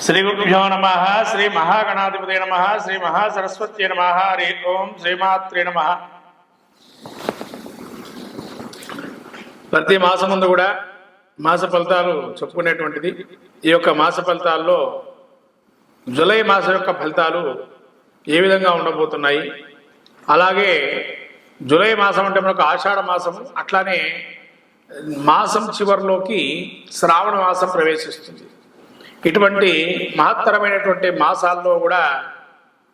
శ్రీ గురుభ్యో నమః. శ్రీ మహాగణాధిపతే నమః. శ్రీ మహాసరస్వత్యై నమః. హరి ఓం శ్రీమాత్రే నమః. ప్రతి మాసం ముందు కూడా మాస ఫలితాలు చెప్పుకునేటువంటిది. ఈ యొక్క మాస ఫలితాల్లో జూలై మాసం యొక్క ఫలితాలు ఏ విధంగా ఉండబోతున్నాయి, అలాగే జూలై మాసం అంటే మనకు ఆషాఢ మాసం, అట్లానే మాసం చివరిలోకి శ్రావణ మాసం ప్రవేశిస్తుంది. ఇటువంటి మహత్తరమైనటువంటి మాసాల్లో కూడా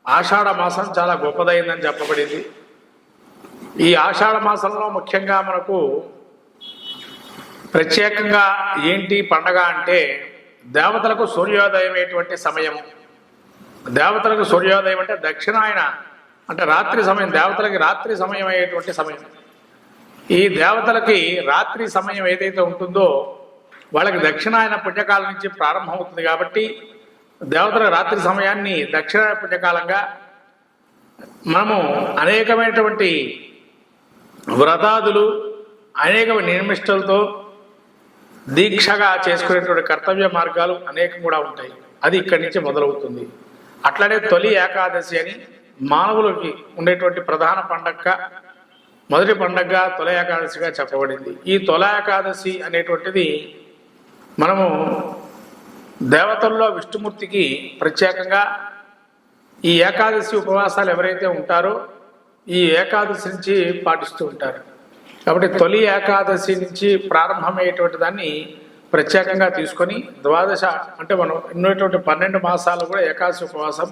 ఆషాఢ మాసం చాలా గొప్పదైందని చెప్పబడింది. ఈ ఆషాఢ మాసంలో ముఖ్యంగా మనకు ప్రత్యేకంగా ఏంటి పండగ అంటే దేవతలకు సూర్యోదయమైనటువంటి సమయం. దేవతలకు సూర్యోదయం అంటే దక్షిణాయన అంటే రాత్రి సమయం, దేవతలకి రాత్రి సమయం అయ్యేటువంటి సమయం. ఈ దేవతలకి రాత్రి సమయం ఏదైతే ఉంటుందో వాళ్ళకి దక్షిణాయన పుణ్యకాలం నుంచి ప్రారంభమవుతుంది. కాబట్టి దేవతల రాత్రి సమయాన్ని దక్షిణాయన పుణ్యకాలంగా మనము అనేకమైనటువంటి వ్రతాదులు, అనేక నిర్మిష్టలతో దీక్షగా చేసుకునేటువంటి కర్తవ్య మార్గాలు అనేకం కూడా ఉంటాయి. అది ఇక్కడి నుంచి మొదలవుతుంది. అట్లనే తొలి ఏకాదశి అని మానవులకి ఉండేటువంటి ప్రధాన పండగ, మొదటి పండగ తొలి ఏకాదశిగా చెప్పబడింది. ఈ తొలి ఏకాదశి అనేటువంటిది మనము దేవతల్లో విష్ణుమూర్తికి ప్రత్యేకంగా ఈ ఏకాదశి ఉపవాసాలు ఎవరైతే ఉంటారో ఈ ఏకాదశి నుంచి పాటిస్తూ ఉంటారు. కాబట్టి తొలి ఏకాదశి నుంచి ప్రారంభమయ్యేటువంటి దాన్ని ప్రత్యేకంగా తీసుకొని ద్వాదశ అంటే మనం ఉన్నటువంటి 12 మాసాలు కూడా ఏకాదశి ఉపవాసం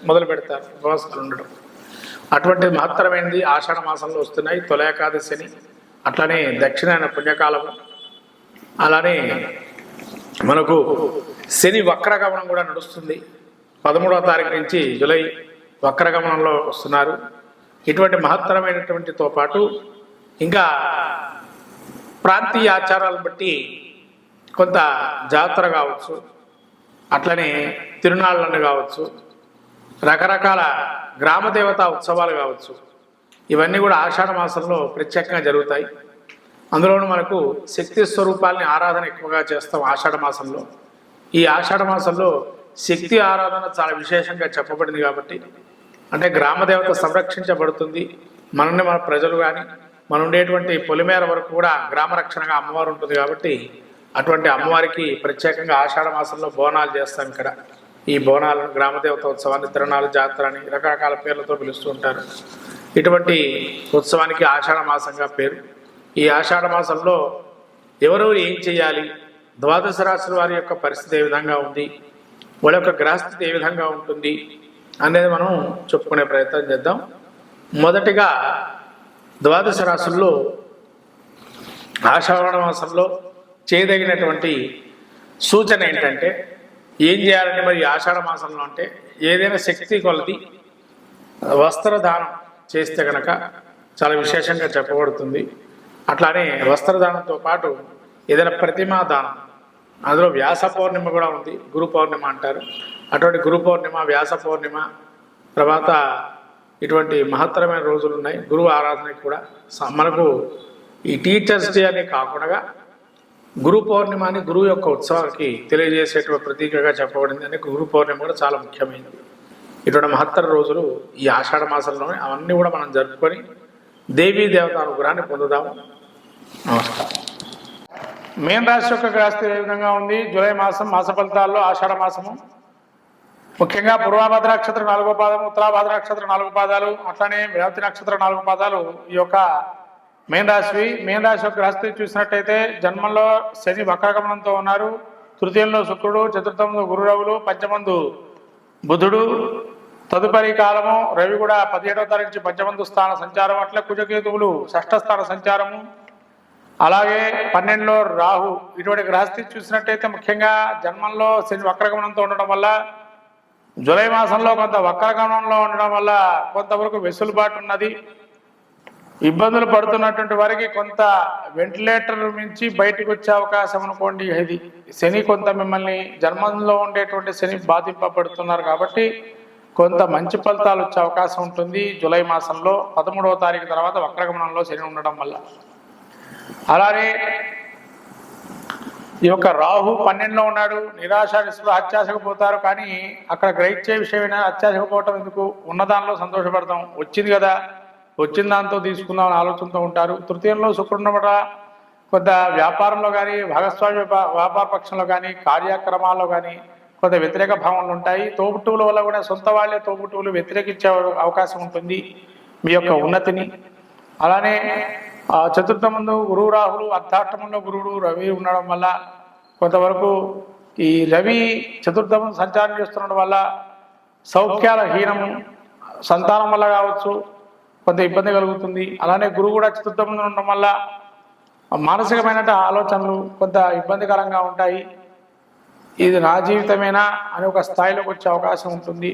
మొదలు పెడతారు, ఉపవాసాలు ఉండడం. అటువంటి మహత్తరమైనది ఆషాఢ మాసంలో వస్తున్నాయి తొలి ఏకాదశి అని. అట్లానే దక్షిణాయన పుణ్యకాలము, అలానే మనకు శని వక్రగమనం కూడా నడుస్తుంది. 13వ తారీఖు నుంచి జూలై వక్రగమనంలో వస్తున్నారు. ఇటువంటి మహత్తరమైనటువంటితో పాటు ఇంకా ప్రాంతీయ ఆచారాలను బట్టి కొంత జాతర కావచ్చు, అట్లనే తిరునాళ్ళను కావచ్చు, రకరకాల గ్రామదేవతా ఉత్సవాలు కావచ్చు, ఇవన్నీ కూడా ఆషాఢ మాసంలో ప్రత్యేకంగా జరుగుతాయి. అందులోనూ మనకు శక్తి స్వరూపాలని ఆరాధన ఎక్కువగా చేస్తాం ఆషాఢ మాసంలో. ఈ ఆషాఢ మాసంలో శక్తి ఆరాధన చాలా విశేషంగా చెప్పబడింది. కాబట్టి అంటే గ్రామదేవత సంరక్షించబడుతుంది. మనల్ని మన ప్రజలు కానీ మనం ఉండేటువంటి పొలిమేర వరకు కూడా గ్రామ రక్షణగా అమ్మవారు ఉంటుంది. కాబట్టి అటువంటి అమ్మవారికి ప్రత్యేకంగా ఆషాఢ మాసంలో బోనాలు చేస్తాం. ఇక్కడ ఈ బోనాలను గ్రామదేవత ఉత్సవాన్ని తిరునాళ్ళ జాతర అని రకరకాల పేర్లతో పిలుస్తూ ఉంటారు. ఇటువంటి ఉత్సవానికి ఆషాఢ మాసంగా పేరు. ఈ ఆషాఢ మాసంలో ఎవరెవరు ఏం చేయాలి, ద్వాదశ రాశుల వారి యొక్క పరిస్థితి ఏ విధంగా ఉంది, వాళ్ళ యొక్క గ్రహస్థితి ఏ విధంగా ఉంటుంది అనేది మనం చెప్పుకునే ప్రయత్నం చేద్దాం. మొదటిగా ద్వాదశ రాశుల్లో ఆషాఢ మాసంలో చేయదగినటువంటి సూచన ఏంటంటే ఏం చేయాలంటే మరి ఆషాఢ మాసంలో అంటే ఏదైనా శక్తి కొలది వస్త్రదానం చేస్తే కనుక చాలా విశేషంగా చెప్పబడుతుంది. అట్లానే వస్త్రదానంతో పాటు ఏదైనా ప్రతిమా దానం, అందులో వ్యాస పౌర్ణిమ కూడా ఉంది, గురు పౌర్ణిమ అంటారు. అటువంటి గురు పౌర్ణిమ, వ్యాస పౌర్ణిమ తర్వాత ఇటువంటి మహత్తరమైన రోజులు ఉన్నాయి. గురువు ఆరాధనకి కూడా మనకు ఈ టీచర్స్ డే అనే కాకుండా గురు పౌర్ణిమ అని గురువు యొక్క ఉత్సవానికి తెలియజేసేటువంటి ప్రతీకగా చెప్పబడింది. అని గురు పౌర్ణిమ కూడా చాలా ముఖ్యమైనది. ఇటువంటి మహత్తర రోజులు ఈ ఆషాఢ మాసంలోనే అవన్నీ కూడా మనం జరుపుకొని దేవీ దేవత అనుగ్రహాన్ని పొందుదాము. నమస్కారం. మీన రాశి యొక్క గ్రహస్థితి ఏ విధంగా ఉంది? జూలై మాసం మాస ఫలితాల్లో ఆషాఢ మాసము ముఖ్యంగా పూర్వభద్ర నక్షత్రం 4వ పాదము, ఉత్తరాభద్ర నక్షత్రం 4 పాదాలు, అట్లానే రేవతి నక్షత్రం 4 పాదాలు ఈ యొక్క మీన రాశి. మీన రాశి యొక్క గ్రహస్థితి చూసినట్టయితే జన్మంలో శని వక్రగమనంతో ఉన్నారు. తృతీయంలో శుక్రుడు, చతుర్థంలో గురురవులు, పంచమందు బుధుడు, తదుపరి కాలము రవి కూడా 17వ తారీఖు నుంచి పంచమందు స్థాన సంచారం, అట్లా కుజకేతువులు 6వ స్థాన సంచారము, అలాగే 12లో రాహు. ఇటువంటి గ్రహస్థితి చూసినట్టయితే ముఖ్యంగా జన్మంలో శని వక్రగమనంతో ఉండడం వల్ల, జూలై మాసంలో కొంత వక్రగమనంలో ఉండడం వల్ల కొంతవరకు వెసులుబాటు ఉన్నది. ఇబ్బందులు పడుతున్నటువంటి వారికి కొంత వెంటిలేటర్ నుంచి బయటకు వచ్చే అవకాశం అనుకోండి. ఇది శని కొంత మిమ్మల్ని జన్మంలో ఉండేటువంటి శని బాధింపబడుతున్నారు కాబట్టి కొంత మంచి ఫలితాలు వచ్చే అవకాశం ఉంటుంది జూలై మాసంలో 13వ తారీఖు తర్వాత వక్రగమనంలో శని ఉండడం వల్ల. అలానే ఈ యొక్క రాహు 12లో ఉన్నాడు, నిరాశ నిస్పృహ అత్యాశకు పోతారు. కానీ అక్కడ గ్రహించే విషయమైనా అత్యాశకు పోవటం ఎందుకు, ఉన్న దానిలో సంతోషపడతాం, వచ్చింది కదా వచ్చిన దాంతో తీసుకుందాం అని ఆలోచనతో ఉంటారు. తృతీయంలో శుక్రుడు వల్ల కొంత వ్యాపారంలో కానీ, భాగస్వామ్య వ్యాపార పక్షంలో కానీ, కార్యక్రమాల్లో కానీ కొంత వ్యతిరేక భావనలు ఉంటాయి. తోబుట్టువుల వల్ల కూడా సొంత వాళ్ళే తోబుట్టువులు వ్యతిరేకించే అవకాశం ఉంటుంది మీ యొక్క ఉన్నతిని. అలానే చతుర్థమందు గురువు రాహులు, అర్ధాష్టమంలో గురువుడు రవి ఉండడం వల్ల కొంతవరకు ఈ రవి చతుర్థమం సంచారం చేస్తుండడం వల్ల సౌఖ్యాల హీనము, సంతానం వల్ల కావచ్చు కొంత ఇబ్బంది కలుగుతుంది. అలానే గురువు కూడా చతుర్థమందు ఉండడం వల్ల మానసికమైన ఆలోచనలు కొంత ఇబ్బందికరంగా ఉంటాయి. ఇది నా జీవితమేనా అని ఒక స్థాయిలోకి వచ్చే అవకాశం ఉంటుంది.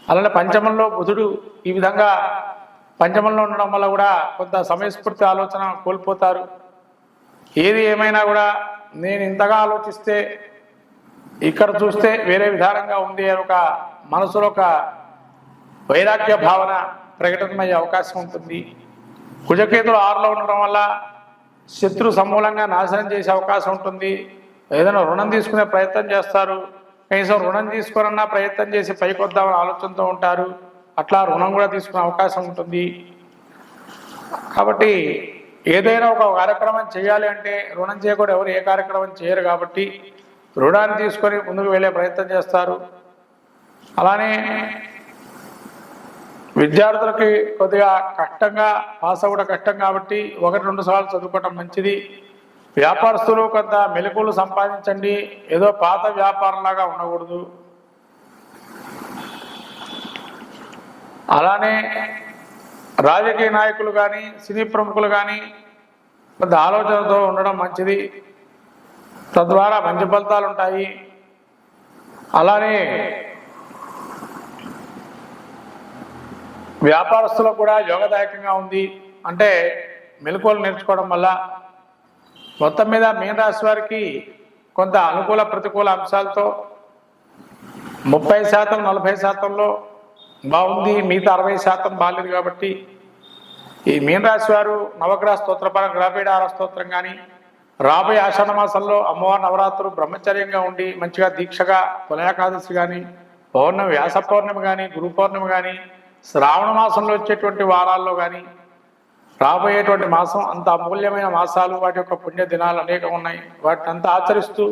అలానే పంచమంలో బుధుడు ఈ విధంగా పంచమంలో ఉండడం వల్ల కూడా కొంత సమయస్ఫూర్తి ఆలోచన కోల్పోతారు. ఏది ఏమైనా కూడా నేను ఇంతగా ఆలోచిస్తే ఇక్కడ చూస్తే వేరే విధానంగా ఉంది అని ఒక మనసులో ఒక వైరాగ్య భావన ప్రకటనమయ్యే అవకాశం ఉంటుంది. కుజకేతులు 6లో ఉండడం వల్ల శత్రు సమూలంగా నాశనం చేసే అవకాశం ఉంటుంది. ఏదైనా రుణం తీసుకునే ప్రయత్నం చేస్తారు, కనీసం రుణం తీసుకురన్నా ప్రయత్నం చేసి పైకి వద్దామని ఆలోచనతో ఉంటారు. అట్లా రుణం కూడా తీసుకునే అవకాశం ఉంటుంది. కాబట్టి ఏదైనా ఒక కార్యక్రమం చేయాలి అంటే రుణం చేయకుండా ఎవరు ఏ కార్యక్రమం చేయరు. కాబట్టి రుణాన్ని తీసుకొని ముందుకు వెళ్ళే ప్రయత్నం చేస్తారు. అలానే విద్యార్థులకి కొద్దిగా కష్టంగా పాస్ అవ్వడం కష్టం కాబట్టి 1-2 సార్లు చదువుకోవటం మంచిది. వ్యాపారస్తులు కొంత మెలకువలు సంపాదించండి, ఏదో పాత వ్యాపారంలాగా ఉండకూడదు. అలానే రాజకీయ నాయకులు కానీ, సినీ ప్రముఖులు కానీ కొంత ఆలోచనతో ఉండడం మంచిది, తద్వారా మంచి ఫలితాలు ఉంటాయి. అలానే వ్యాపారస్తులకు కూడా యోగదాయకంగా ఉంది. అంటే మెలకువలు నేర్చుకోవడం వల్ల మొత్తం మీద మీన రాశి వారికి కొంత అనుకూల ప్రతికూల అంశాలతో 30% 40%లో బాగుంది, మిగతా 60% బాగాలేదు. కాబట్టి ఈ మీన రాశి వారు నవగ్రహ స్తోత్రపరం గ్రహపీఠార స్తోత్రం కానీ, రాబోయే ఆషాఢ మాసంలో అమ్మవారి నవరాత్రులు బ్రహ్మచర్యంగా ఉండి మంచిగా దీక్షగా తొలయాకాదశి కానీ, పౌర్ణమి వ్యాస పౌర్ణమి కానీ, గురు పౌర్ణమి కానీ, శ్రావణ మాసంలో వచ్చేటువంటి వారాల్లో కానీ, రాబోయేటువంటి మాసం అంత అమూల్యమైన మాసాలు, వాటి యొక్క పుణ్య దినాలు అనేకం ఉన్నాయి. వాటిని అంతా ఆచరిస్తూ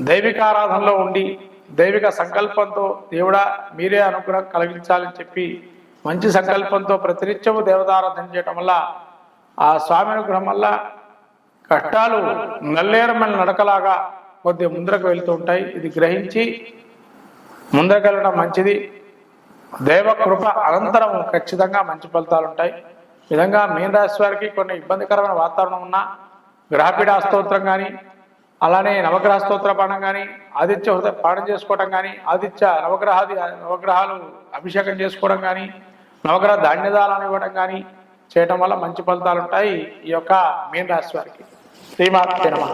దైవిక ఆరాధనలో ఉండి దైవిక సంకల్పంతో దేవుడా మీరే అనుగ్రహం కలిగించాలని చెప్పి మంచి సంకల్పంతో ప్రతినిత్యము దేవతారాధన చేయటం వల్ల ఆ స్వామి అనుగ్రహం వల్ల కష్టాలు నల్లేరమైన నడకలాగా కొద్దిగా ముందరకు వెళ్తూ ఉంటాయి. ఇది గ్రహించి ముందరకు వెళ్ళడం మంచిది. దైవ కృప అనంతరం ఖచ్చితంగా మంచి ఫలితాలు ఉంటాయి. ఈ విధంగా మీన రాశి వారికి కొన్ని ఇబ్బందికరమైన వాతావరణం ఉన్నా గ్రహపీఠ స్తోత్రం కానీ, అలానే నవగ్రహ స్తోత్ర పాఠం కానీ, ఆదిత్య హృదయ పాఠం చేసుకోవడం కానీ, ఆదిత్య నవగ్రహాలు అభిషేకం చేసుకోవడం కానీ, నవగ్రహ ధాన్యదానాలు ఇవ్వడం కానీ చేయటం వల్ల మంచి ఫలితాలు ఉంటాయి ఈ యొక్క మీన రాశి వారికి. శ్రీమాత్రే నమః.